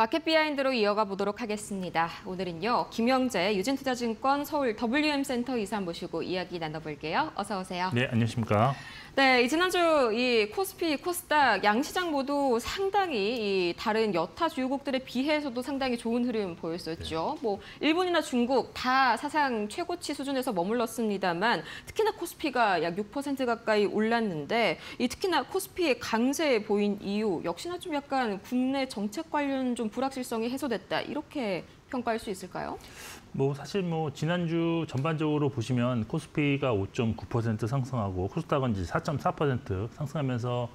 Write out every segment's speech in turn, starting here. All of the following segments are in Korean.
마켓 비하인드로 이어가 보도록 하겠습니다. 오늘은요, 김영재 유진투자증권 서울 WM센터 이사 모시고 이야기 나눠볼게요. 어서 오세요. 네, 안녕하십니까. 네, 지난주 이 코스피, 코스닥 양시장 모두 상당히 이 다른 여타 주요국들에 비해서도 상당히 좋은 흐름 보였었죠. 뭐 일본이나 중국 다 사상 최고치 수준에서 머물렀습니다만 특히나 코스피가 약 6% 가까이 올랐는데 이 특히나 코스피의 강세 보인 이유 역시나 좀 약간 국내 정책 관련 좀 불확실성이 해소됐다 이렇게 평가할 수 있을까요? 사실 지난주 전반적으로 보시면 코스피가 5.9% 상승하고 코스닥은 이제 4.4% 상승하면서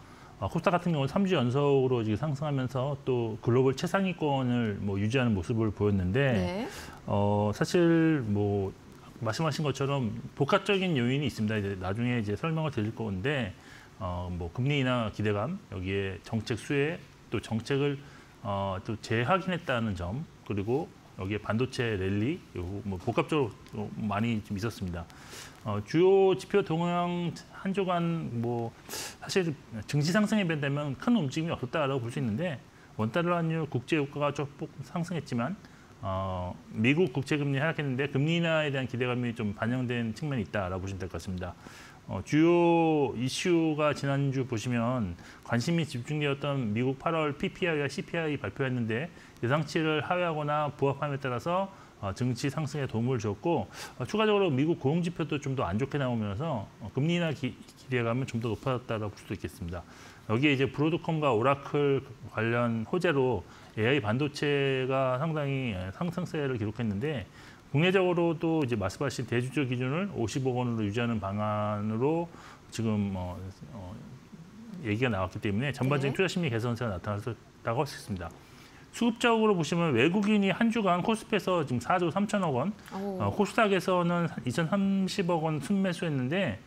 코스닥 같은 경우는 3주 연속으로 지금 상승하면서 또 글로벌 최상위권을 유지하는 모습을 보였는데 네. 사실 말씀하신 것처럼 복합적인 요인이 있습니다. 이제 나중에 이제 설명을 드릴 건데 금리 인하 기대감 여기에 정책 수혜 또 정책을 또 재확인했다는 점 그리고 여기에 반도체 랠리, 복합적으로 많이 좀 있었습니다. 주요 지표 동향 한 주간 사실 증시 상승에 비하면 큰 움직임이 없었다라고 볼 수 있는데 원달러 환율 국제 유가가 조금 상승했지만 미국 국채 금리 하락했는데 금리 인하에 대한 기대감이 좀 반영된 측면이 있다라고 보시면 될 것 같습니다. 주요 이슈가 지난주 보시면 관심이 집중되었던 미국 8월 PPI와 CPI 발표했는데 예상치를 하회하거나 부합함에 따라서 증시 상승에 도움을 줬고 추가적으로 미국 고용지표도 좀 더 안 좋게 나오면서 금리 인하 기대감은 좀 더 높아졌다고 볼 수도 있겠습니다. 여기에 이제 브로드컴과 오라클 관련 호재로 AI 반도체가 상당히 상승세를 기록했는데 국내적으로도 이제 말씀하신 대주주 기준을 50억 원으로 유지하는 방안으로 지금 얘기가 나왔기 때문에 전반적인 투자 심리 개선세가 나타났다고 할 수 있습니다. 수급적으로 보시면 외국인이 한 주간 코스피에서 지금 4조 3천억 원, 코스닥에서는 2,030억 원 순매수했는데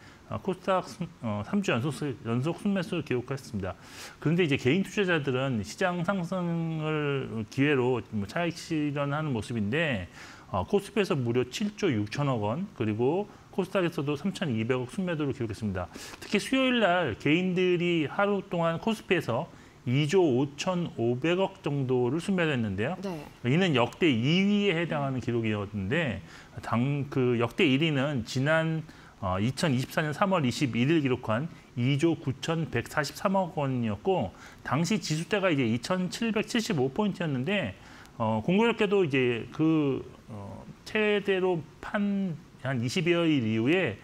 코스닥 3주 연속 순매수 기록했습니다. 그런데 이제 개인 투자자들은 시장 상승을 기회로 차익 실현하는 모습인데 코스피에서 무려 7조 6천억 원, 그리고 코스닥에서도 3,200억 순매도를 기록했습니다. 특히 수요일 날 개인들이 하루 동안 코스피에서 2조 5,500억 정도를 순매도했는데요. 네. 이는 역대 2위에 해당하는 기록이었는데 그 역대 1위는 지난 2024년 3월 21일 기록한 2조 9,143억 원이었고 당시 지수대가 이제 2,775포인트였는데 공교롭게도 이제 최대로 판 한 20여일 이후에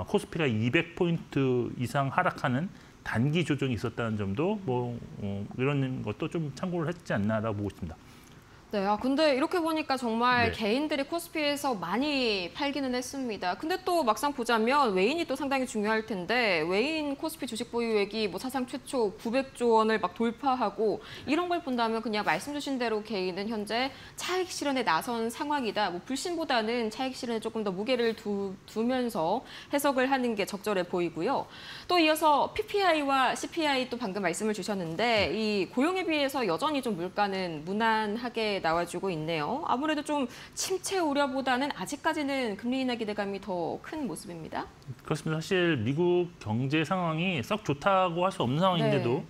코스피가 200포인트 이상 하락하는 단기 조정이 있었다는 점도 이런 것도 좀 참고를 했지 않나라고 보고 있습니다. 네, 근데 이렇게 보니까 정말 네. 개인들이 코스피에서 많이 팔기는 했습니다. 근데 또 막상 보자면 외인이 또 상당히 중요할 텐데 외인 코스피 주식 보유액이 사상 최초 900조 원을 막 돌파하고 이런 걸 본다면 그냥 말씀 주신 대로 개인은 현재 차익 실현에 나선 상황이다. 불신보다는 차익 실현에 조금 더 무게를 두면서 해석을 하는 게 적절해 보이고요. 또 이어서 PPI와 CPI 또 방금 말씀을 주셨는데 이 고용에 비해서 여전히 좀 물가는 무난하게 나와주고 있네요. 아무래도 좀 침체 우려보다는 아직까지는 금리 인하 기대감이 더 큰 모습입니다. 그렇습니다. 사실 미국 경제 상황이 썩 좋다고 할 수 없는 상황인데도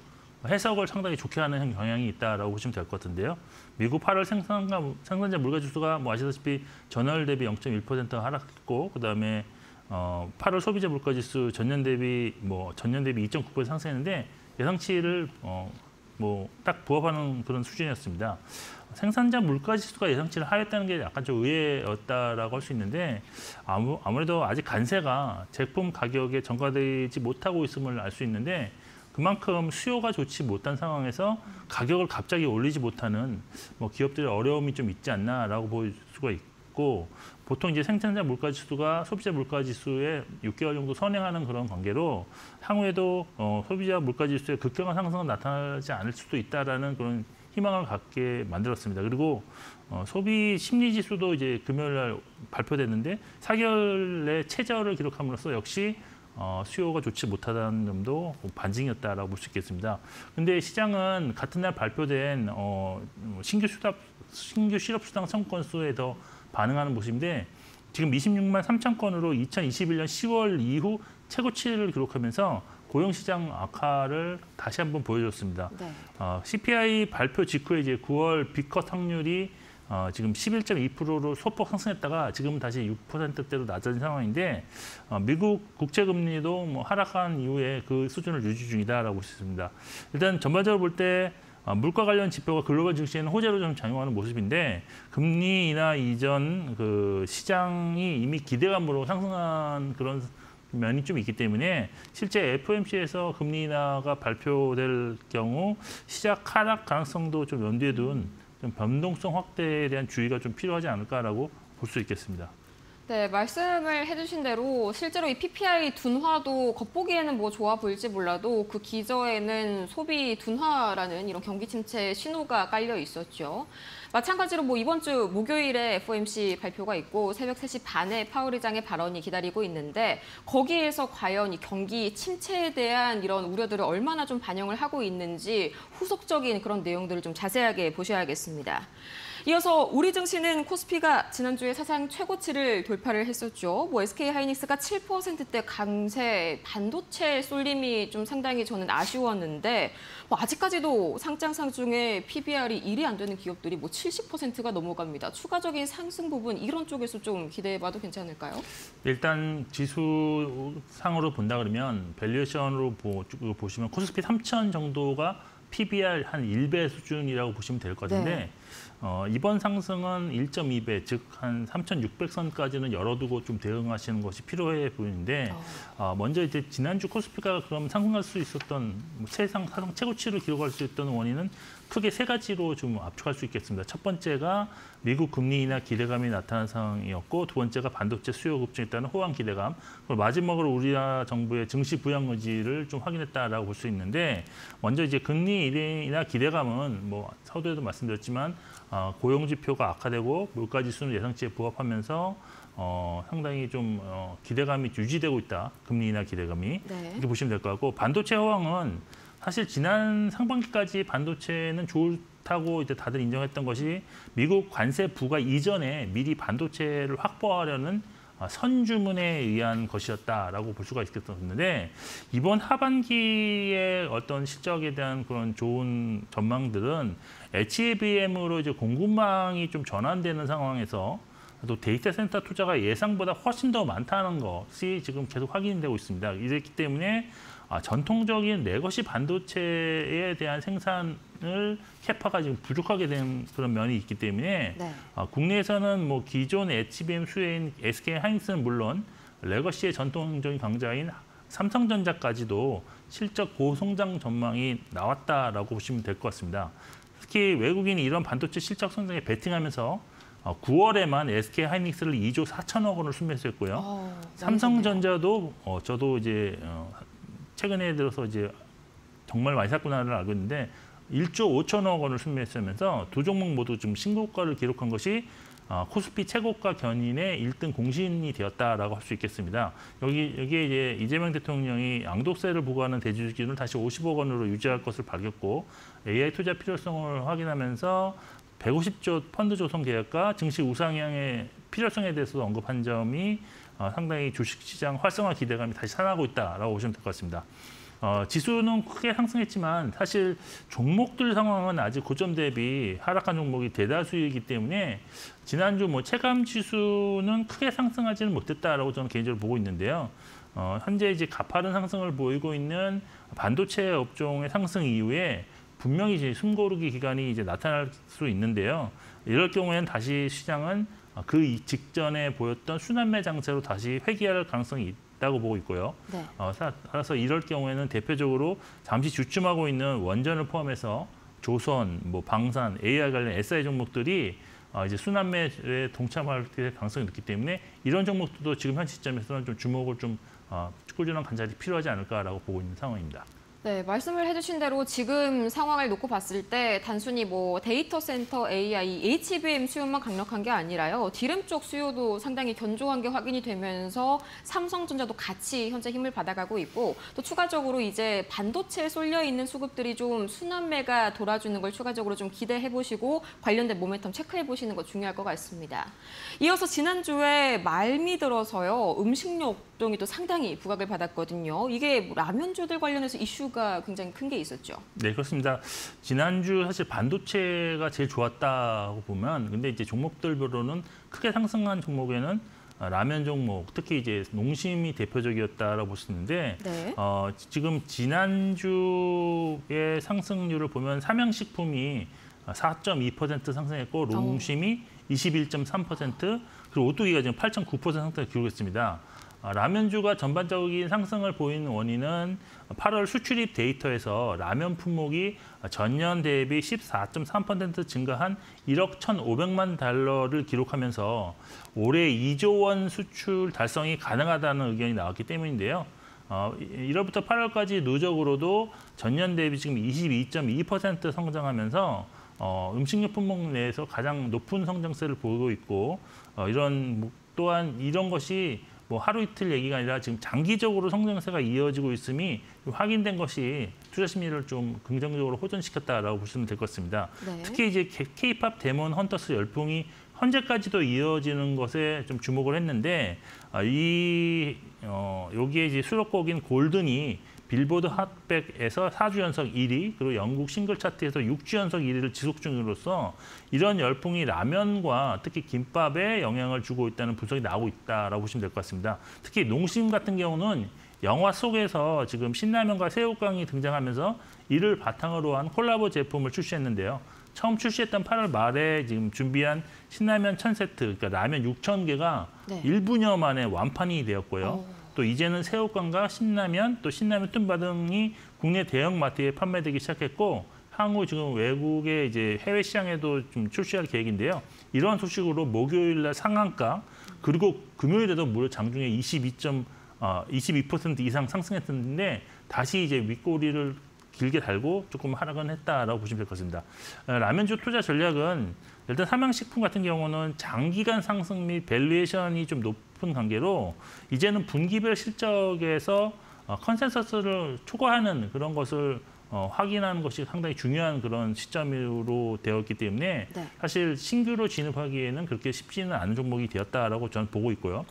해석을 상당히 좋게 하는 경향이 있다라고 보시면 될 것 같은데요. 미국 8월 생산자 물가 지수가 아시다시피 전월 대비 0.1% 하락했고 그다음에 8월 소비자 물가 지수 전년 대비 2.9% 상승했는데 예상치를 딱 부합하는 그런 수준이었습니다. 생산자 물가 지수가 예상치를 하였다는 게 약간 좀 의외였다라고 할 수 있는데 아무래도 아직 간세가 제품 가격에 전가되지 못하고 있음을 알 수 있는데 그만큼 수요가 좋지 못한 상황에서 가격을 갑자기 올리지 못하는 기업들의 어려움이 좀 있지 않나라고 볼 수가 있고 보통 이제 생산자 물가 지수가 소비자 물가 지수에 6개월 정도 선행하는 그런 관계로 향후에도 소비자 물가 지수의 급격한 상승은 나타나지 않을 수도 있다라는 그런 희망을 갖게 만들었습니다. 그리고 소비 심리 지수도 이제 금요일 날 발표됐는데 4개월 내 최저를 기록함으로써 역시 수요가 좋지 못하다는 점도 반증이었다라고 볼 수 있겠습니다. 그런데 시장은 같은 날 발표된 신규 실업수당 청구 건수에 더 반응하는 모습인데 지금 26만 3천 건으로 2021년 10월 이후 최고치를 기록하면서 고용시장 악화를 다시 한번 보여줬습니다. 네. CPI 발표 직후에 이제 9월 B컷 확률이 지금 11.2%로 소폭 상승했다가 지금 다시 6%대로 낮아진 상황인데 미국 국채금리도 뭐 하락한 이후에 그 수준을 유지 중이다라고 볼 수 있습니다. 일단 전반적으로 볼 때 물가 관련 지표가 글로벌 증시에는 호재로 좀 작용하는 모습인데 금리 인하 이전 그 시장이 이미 기대감으로 상승한 그런 면이 좀 있기 때문에 실제 FOMC에서 금리 인하가 발표될 경우 시작 하락 가능성도 좀 염두에 둔 좀 변동성 확대에 대한 주의가 좀 필요하지 않을까라고 볼 수 있겠습니다. 네, 말씀을 해주신 대로 실제로 이 PPI 둔화도 겉보기에는 뭐 좋아 보일지 몰라도 그 기저에는 소비 둔화라는 이런 경기 침체 신호가 깔려 있었죠. 마찬가지로 뭐 이번 주 목요일에 FOMC 발표가 있고 새벽 3시 반에 파월 의장의 발언이 기다리고 있는데 거기에서 과연 이 경기 침체에 대한 이런 우려들을 얼마나 좀 반영을 하고 있는지 후속적인 그런 내용들을 좀 자세하게 보셔야겠습니다. 이어서 우리 증시는 코스피가 지난주에 사상 최고치를 돌파를 했었죠. 뭐 SK하이닉스가 7%대 강세, 반도체 쏠림이 좀 상당히 저는 아쉬웠는데 뭐 아직까지도 상장상 중에 PBR이 1이 안 되는 기업들이 뭐 70%가 넘어갑니다. 추가적인 상승 부분 이런 쪽에서 좀 기대해봐도 괜찮을까요? 일단 지수상으로 본다 그러면 밸류에이션으로 보시면 코스피 3,000 정도가 PBR 한 1배 수준이라고 보시면 될 것 같은데 네. 이번 상승은 1.2배, 즉 한 3,600선까지는 열어두고 좀 대응하시는 것이 필요해 보이는데 먼저 이제 지난주 코스피가 그럼 상승할 수 있었던 사상 최고치를 기록할 수 있던 원인은 크게 세 가지로 좀 압축할 수 있겠습니다. 첫 번째가 미국 금리 인하 기대감이 나타난 상황이었고 두 번째가 반도체 수요 급증에 따른 호황 기대감, 그리고 마지막으로 우리나라 정부의 증시 부양 의지를 좀 확인했다라고 볼 수 있는데 먼저 이제 금리 인하 기대감은 뭐 서두에도 말씀드렸지만 고용 지표가 악화되고 물가 지수는 예상치에 부합하면서 상당히 좀 기대감이 유지되고 있다. 금리 인하 기대감이. 네. 이렇게 보시면 될 것 같고 반도체 호황은 사실 지난 상반기까지 반도체는 좋다고 이제 다들 인정했던 것이 미국 관세 부과 이전에 미리 반도체를 확보하려는 선주문에 의한 것이었다라고 볼 수가 있겠었는데 이번 하반기의 어떤 실적에 대한 그런 좋은 전망들은 HBM으로 이제 공급망이 좀 전환되는 상황에서 또 데이터 센터 투자가 예상보다 훨씬 더 많다는 것이 지금 계속 확인되고 있습니다. 이랬기 때문에 전통적인 레거시 반도체에 대한 생산을 캐파가 지금 부족하게 된 그런 면이 있기 때문에 네. 국내에서는 뭐 기존 HBM 수혜인 SK하이닉스는 물론 레거시의 전통적인 강자인 삼성전자까지도 실적 고성장 전망이 나왔다라고 보시면 될 것 같습니다. 특히 외국인이 이런 반도체 실적 성장에 베팅하면서 9월에만 SK하이닉스를 2조 4천억 원을 순매수했고요. 삼성전자도 저도 이제 최근에 들어서 이제 정말 많이 샀구나를 알고 있는데 1조 5천억 원을 순매수하면서 두 종목 모두 좀 신고가를 기록한 것이 코스피 최고가 견인의 1등 공신이 되었다라고 할 수 있겠습니다. 여기에 이제 이재명 대통령이 양도세를 부과하는 대주주 기준을 다시 50억 원으로 유지할 것을 밝혔고 AI 투자 필요성을 확인하면서 150조 펀드 조성 계획과 증시 우상향의 필요성에 대해서도 언급한 점이 상당히 주식시장 활성화 기대감이 다시 살아나고 있다라고 보시면 될 것 같습니다. 지수는 크게 상승했지만 사실 종목들 상황은 아직 고점 대비 하락한 종목이 대다수이기 때문에 지난주 뭐 체감 지수는 크게 상승하지는 못했다라고 저는 개인적으로 보고 있는데요. 현재 이제 가파른 상승을 보이고 있는 반도체 업종의 상승 이후에 분명히 이제 숨고르기 기간이 이제 나타날 수 있는데요. 이럴 경우에는 다시 시장은 그 직전에 보였던 순환매 장세로 다시 회귀할 가능성이 있다고 보고 있고요. 네. 따라서 이럴 경우에는 대표적으로 잠시 주춤하고 있는 원전을 포함해서 조선, 뭐 방산, AI 관련 SI 종목들이 이제 순환매에 동참할 가능성이 있기 때문에 이런 종목들도 지금 현 시점에서는 좀 주목을 좀 꾸준한 관찰이 필요하지 않을까라고 보고 있는 상황입니다. 네, 말씀을 해주신 대로 지금 상황을 놓고 봤을 때 단순히 뭐 데이터 센터 AI, HBM 수요만 강력한 게 아니라요. 디램 쪽 수요도 상당히 견조한 게 확인이 되면서 삼성전자도 같이 현재 힘을 받아가고 있고 또 추가적으로 이제 반도체에 쏠려 있는 수급들이 좀 순환매가 돌아주는 걸 추가적으로 좀 기대해 보시고 관련된 모멘텀 체크해 보시는 거 중요할 것 같습니다. 이어서 지난주에 말미 들어서요. 음식료 업종이 또 상당히 부각을 받았거든요. 이게 뭐 라면주들 관련해서 이슈가 굉장히 큰 게 있었죠. 네, 그렇습니다. 지난주 사실 반도체가 제일 좋았다고 보면 근데 이제 종목들별로는 크게 상승한 종목에는 라면 종목, 특히 이제 농심이 대표적이었다라고 볼 수 있는데 네. 지금 지난주의 상승률을 보면 삼양식품이 4.2% 상승했고 농심이 21.3%, 그리고 오뚜기가 지금 8.9% 상승을 기록했습니다. 라면주가 전반적인 상승을 보이는 원인은 8월 수출입 데이터에서 라면 품목이 전년 대비 14.3% 증가한 1억 1,500만 달러를 기록하면서 올해 2조 원 수출 달성이 가능하다는 의견이 나왔기 때문인데요. 1월부터 8월까지 누적으로도 전년 대비 지금 22.2% 성장하면서 음식료 품목 내에서 가장 높은 성장세를 보이고 있고 또한 이런 것이 뭐 하루 이틀 얘기가 아니라 지금 장기적으로 성장세가 이어지고 있음이 확인된 것이 투자 심리를 좀 긍정적으로 호전시켰다라고 보시면 될 것 같습니다. 네. 특히 이제 K-팝 데몬 헌터스 열풍이 현재까지도 이어지는 것에 좀 주목을 했는데 여기에 이제 수록곡인 골든이 빌보드 핫백에서 4주 연속 1위, 그리고 영국 싱글 차트에서 6주 연속 1위를 지속 중으로써 이런 열풍이 라면과 특히 김밥에 영향을 주고 있다는 분석이 나오고 있다라고 보시면 될 것 같습니다. 특히 농심 같은 경우는 영화 속에서 지금 신라면과 새우깡이 등장하면서 이를 바탕으로 한 콜라보 제품을 출시했는데요. 처음 출시했던 8월 말에 지금 준비한 신라면 1000세트, 그러니까 라면 6,000개가 네. 1분여 만에 완판이 되었고요. 또 이제는 새우깡과 신라면, 또 신라면 뜸바 등이 국내 대형 마트에 판매되기 시작했고 향후 지금 외국의 이제 해외 시장에도 좀 출시할 계획인데요. 이러한 소식으로 목요일 날 상한가, 그리고 금요일에도 무려 장중에 22% 이상 상승했었는데 다시 이제 윗꼬리를 길게 달고 조금 하락은 했다라고 보시면 될 것 같습니다. 라면주 투자 전략은 일단 삼양식품 같은 경우는 장기간 상승 및 밸류에이션이 좀 높은 관계로 이제는 분기별 실적에서 컨센서스를 초과하는 그런 것을 확인하는 것이 상당히 중요한 그런 시점으로 되었기 때문에 네. 사실 신규로 진입하기에는 그렇게 쉽지는 않은 종목이 되었다라고 저는 보고 있고요.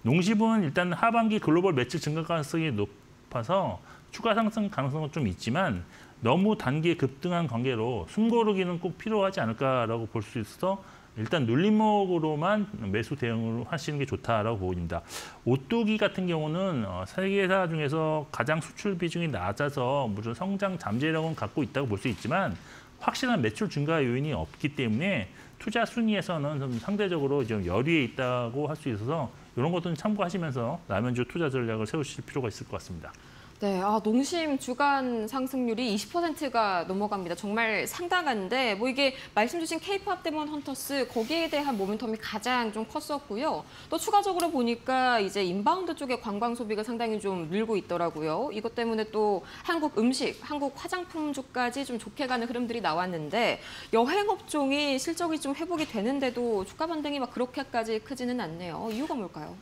농심은 일단 하반기 글로벌 매출 증가 가능성이 높아서 추가 상승 가능성은 좀 있지만 너무 단기에 급등한 관계로 숨고르기는 꼭 필요하지 않을까라고 볼 수 있어서 일단 눌림목으로만 매수 대응을 하시는 게 좋다라고 보입니다. 오뚜기 같은 경우는 세계사 중에서 가장 수출 비중이 낮아서 무슨 성장 잠재력은 갖고 있다고 볼 수 있지만 확실한 매출 증가 요인이 없기 때문에 투자 순위에서는 좀 상대적으로 좀 열의에 있다고 할 수 있어서 이런 것들은 참고하시면서 라면주 투자 전략을 세우실 필요가 있을 것 같습니다. 네, 농심 주간 상승률이 20%가 넘어갑니다. 정말 상당한데 뭐 이게 말씀 주신 K-팝 데몬 헌터스 거기에 대한 모멘텀이 가장 좀 컸었고요. 또 추가적으로 보니까 이제 인바운드 쪽에 관광 소비가 상당히 좀 늘고 있더라고요. 이것 때문에 또 한국 음식, 한국 화장품 쪽까지 좀 좋게 가는 흐름들이 나왔는데 여행 업종이 실적이 좀 회복이 되는데도 주가 반등이 막 그렇게까지 크지는 않네요. 이유가 뭘까요?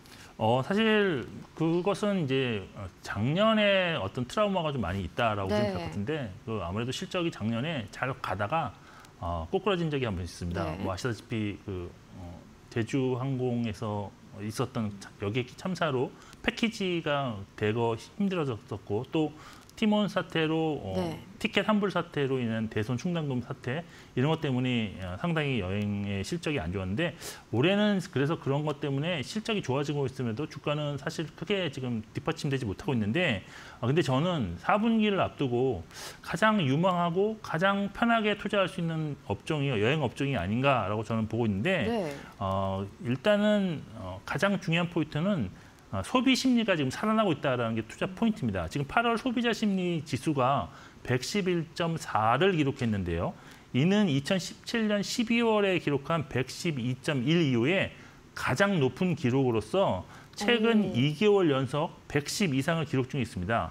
사실 그것은 이제 작년에 어떤 트라우마가 좀 많이 있다라고 네. 생각할 것 같은데 아무래도 실적이 작년에 잘 가다가 꼬꾸라진 적이 한 번 있습니다. 네. 뭐 아시다시피 제주항공에서 있었던 여객기 참사로 패키지가 대거 힘들어졌었고 또 팀원 사태로 네. 티켓 환불 사태로 인한 대손 충당금 사태 이런 것 때문에 상당히 여행의 실적이 안 좋았는데 올해는 그래서 그런 것 때문에 실적이 좋아지고 있음에도 주가는 사실 크게 지금 뒷받침되지 못하고 있는데 근데 저는 4분기를 앞두고 가장 유망하고 가장 편하게 투자할 수 있는 업종이 여행 업종이 아닌가라고 저는 보고 있는데 네. 일단은 가장 중요한 포인트는 소비 심리가 지금 살아나고 있다는 게 투자 포인트입니다. 지금 8월 소비자 심리 지수가 111.4를 기록했는데요. 이는 2017년 12월에 기록한 112.1 이후에 가장 높은 기록으로서 최근 2개월 연속 110 이상을 기록 중에 있습니다.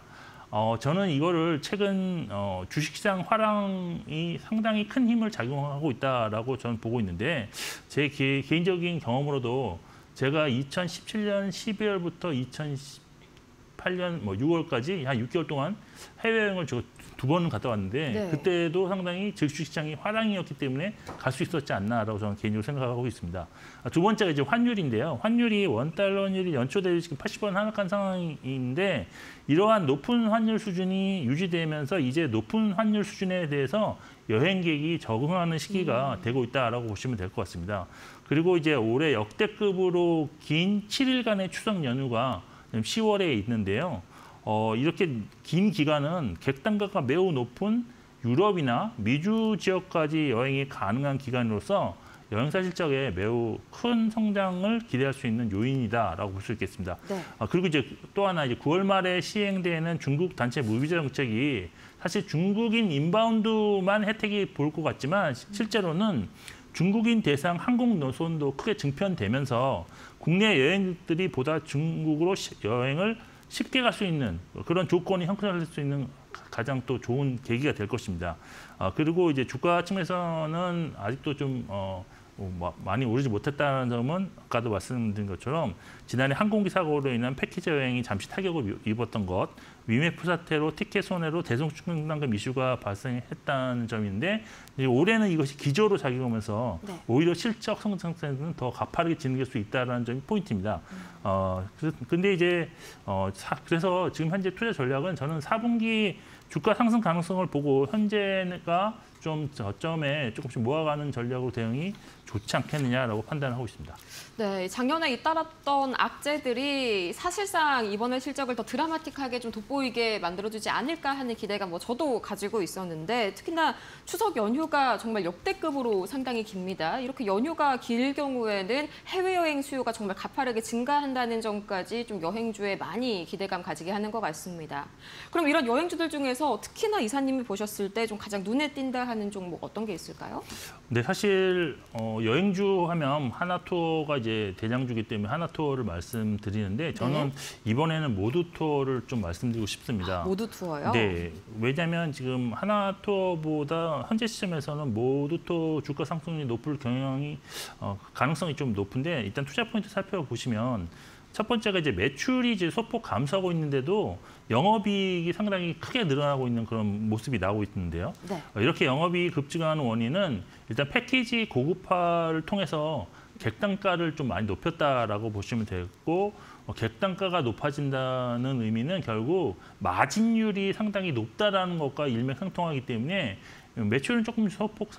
저는 이거를 최근 주식시장 화랑이 상당히 큰 힘을 작용하고 있다라고 저는 보고 있는데 제 개인적인 경험으로도 제가 2017년 12월부터 2018년 6월까지 한 6개월 동안 해외여행을 두 번은 갔다 왔는데 네. 그때도 상당히 주식시장이 화랑이었기 때문에 갈 수 있었지 않나라고 저는 개인적으로 생각하고 있습니다. 두 번째가 이제 환율인데요. 환율이 원달러 환율이 연초 대비 지금 80원 하락한 상황인데 이러한 높은 환율 수준이 유지되면서 이제 높은 환율 수준에 대해서 여행객이 적응하는 시기가 되고 있다라고 보시면 될 것 같습니다. 그리고 이제 올해 역대급으로 긴 7일간의 추석 연휴가 10월에 있는데요. 이렇게 긴 기간은 객단가가 매우 높은 유럽이나 미주 지역까지 여행이 가능한 기간으로서 여행사 실적에 매우 큰 성장을 기대할 수 있는 요인이다라고 볼 수 있겠습니다. 네. 그리고 이제 또 하나 이제 9월 말에 시행되는 중국 단체 무비자 정책이 사실 중국인 인바운드만 혜택이 볼 것 같지만 실제로는 중국인 대상 항공 노선도 크게 증편되면서 국내 여행객들이 보다 중국으로 여행을 쉽게 갈 수 있는 그런 조건이 형성될 수 있는 가장 또 좋은 계기가 될 것입니다. 그리고 이제 주가 측면에서는 아직도 좀 많이 오르지 못했다는 점은 아까도 말씀드린 것처럼 지난해 항공기 사고로 인한 패키지 여행이 잠시 타격을 입었던 것, 위메프 사태로 티켓 손해로 대성충당금 이슈가 발생했다는 점인데 이제 올해는 이것이 기저로 작용하면서 네. 오히려 실적 성장세는 더 가파르게 진행될 수 있다는 점이 포인트입니다. 근데 이제 그래서 지금 현재 투자 전략은 저는 4분기 주가 상승 가능성을 보고 현재가 좀 저점에 조금씩 모아가는 전략으로 대응이 좋지 않겠느냐라고 판단하고 있습니다. 네, 작년에 잇따랐던 악재들이 사실상 이번에 실적을 더 드라마틱하게 좀 돋보이게 만들어주지 않을까 하는 기대감 저도 가지고 있었는데 특히나 추석 연휴가 정말 역대급으로 상당히 깁니다. 이렇게 연휴가 길 경우에는 해외여행 수요가 정말 가파르게 증가한다는 점까지 좀 여행주에 많이 기대감 가지게 하는 것 같습니다. 그럼 이런 여행주들 중에서 특히나 이사님이 보셨을 때 좀 가장 눈에 띈다 하는 종목 어떤 게 있을까요? 네, 사실 여행주 하면 하나투어가 이제 대장주기 때문에 하나투어를 말씀드리는데 저는 이번에는 모두투어를 좀 말씀드리고 싶습니다. 모두투어요? 네, 왜냐하면 지금 하나투어보다 현재 시점에서는 모두투어 주가 상승률이 높을 가능성이 좀 높은데 일단 투자 포인트 살펴보시면 첫 번째가 이제 매출이 이제 소폭 감소하고 있는데도 영업이익이 상당히 크게 늘어나고 있는 그런 모습이 나오고 있는데요. 네. 이렇게 영업이익이 급증하는 원인은 일단 패키지 고급화를 통해서 객단가를 좀 많이 높였다라고 보시면 되고 객단가가 높아진다는 의미는 결국 마진율이 상당히 높다라는 것과 일맥상통하기 때문에 매출은 조금 소폭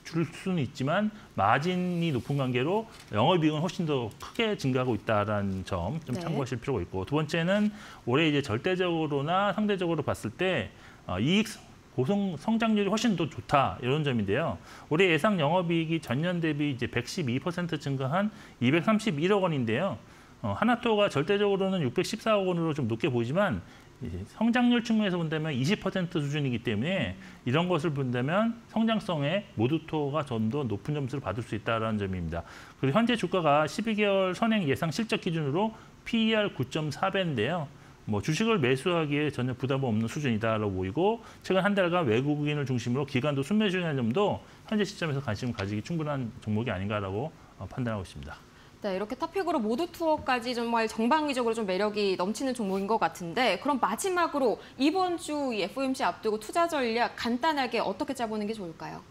줄 수는 있지만 마진이 높은 관계로 영업이익은 훨씬 더 크게 증가하고 있다는 점 좀 참고하실 필요가 있고 두 번째는 올해 이제 절대적으로나 상대적으로 봤을 때 이익 고성 성장률이 훨씬 더 좋다 이런 점인데요. 올해 예상 영업이익이 전년 대비 이제 112% 증가한 231억 원인데요. 하나투어가 절대적으로는 614억 원으로 좀 높게 보이지만 성장률 측면에서 본다면 20% 수준이기 때문에 이런 것을 본다면 성장성에 모두투어가 좀 더 높은 점수를 받을 수 있다는 점입니다. 그리고 현재 주가가 12개월 선행 예상 실적 기준으로 PER 9.4배인데요. 주식을 매수하기에 전혀 부담 없는 수준이다라고 보이고 최근 한 달간 외국인을 중심으로 기관도 순매 중이라는 점도 현재 시점에서 관심을 가지기 충분한 종목이 아닌가라고 판단하고 있습니다. 네, 이렇게 탑픽으로 모두투어까지 정말 전방위적으로 좀 매력이 넘치는 종목인 것 같은데 그럼 마지막으로 이번 주 이 FOMC 앞두고 투자 전략 간단하게 어떻게 짜보는 게 좋을까요?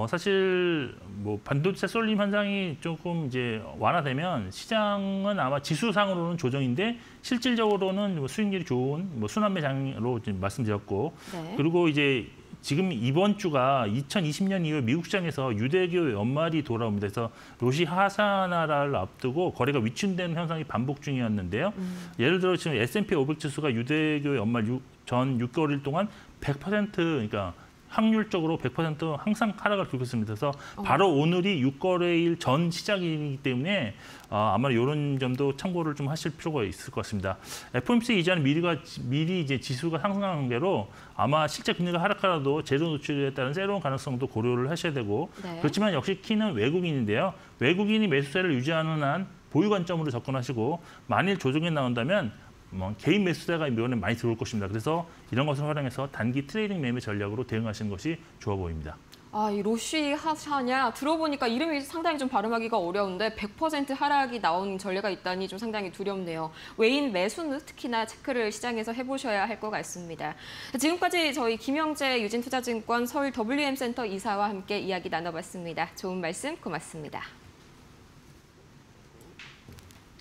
사실 반도체 쏠림 현상이 조금 이제 완화되면 시장은 아마 지수상으로는 조정인데 실질적으로는 수익률이 좋은 순환매장으로 말씀드렸고 그리고 이제 지금 이번 주가 2020년 이후 미국 시장에서 유대교 연말이 돌아옵니다. 그래서 로시 하사나라를 앞두고 거래가 위축되는 현상이 반복 중이었는데요. 예를 들어 지금 S&P 500 지수가 유대교 연말 전 6개월 동안 100% 그러니까 확률적으로 100% 항상 하락을 겪었습니다. 그래서 바로 오늘이 6거래일 전 시작이기 때문에 아마 이런 점도 참고를 좀 하실 필요가 있을 것 같습니다. FOMC 이전 미리 이제 지수가 상승한 관계로 아마 실제 금리가 하락하라도 제로 노출에 따른 새로운 가능성도 고려를 하셔야 되고 그렇지만 역시 키는 외국인인데요. 외국인이 매수세를 유지하는 한 보유 관점으로 접근하시고 만일 조정이 나온다면 개인 매수세가 이번에 많이 들어올 것입니다. 그래서 이런 것을 활용해서 단기 트레이딩 매매 전략으로 대응하시는 것이 좋아 보입니다. 아, 이 로쉬 하샤냐 들어보니까 이름이 상당히 좀 발음하기가 어려운데 100% 하락이 나온 전례가 있다니 좀 상당히 두렵네요. 외인 매수는 특히나 체크를 시장에서 해보셔야 할 것 같습니다. 지금까지 저희 김영재 유진투자증권 서울 WM센터 이사와 함께 이야기 나눠봤습니다. 좋은 말씀 고맙습니다.